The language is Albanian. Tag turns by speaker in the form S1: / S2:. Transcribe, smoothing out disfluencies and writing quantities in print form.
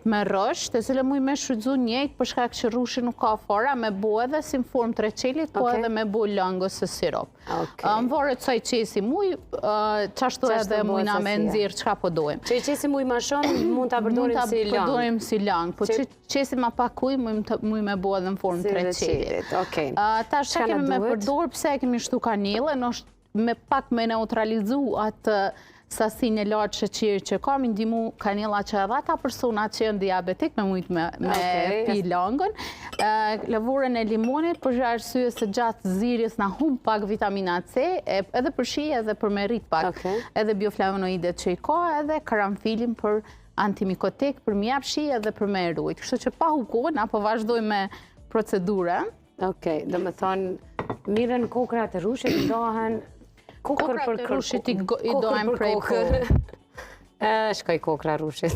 S1: me rësht, e cilë muj me shfrytzu njejt për shkak që rushi nuk ka fora, me bo edhe si në formë treqelit, po edhe me bo langës së sirop. Më vore të saj qesi muj, qashtu edhe mujna me nëzirë qka po dojmë.
S2: Që i qesi muj ma shumë, mund të përdorim si langë.
S1: Mund të përdorim si langë, po që qesi ma pakuj, muj me bo edhe në formë treqelit. Ta shtë kemi me përdor, pse kemi shtu kanile, me pak me neutralizu atë sasin e lartë sheqiri që ka, mi ndimu kanila që edhe ata persona që janë diabetik me mujtë me pi langën. Lëvurën e limonit, për arsye se gjatë zirjes na humb pak vitamina C, edhe për shi edhe për me rrit pak, edhe bioflavonoidet që i ka, edhe karanfilin për antimikotik, për mi jap shi edhe për me rujt. Kështu që pa hukon, apo vazhdoj me procedurën.
S2: Do me thonë, mirën kokrat e rushit dohen.
S1: Kokrat e rushit i dojmë prej po.
S2: Shkoj kokra rushit.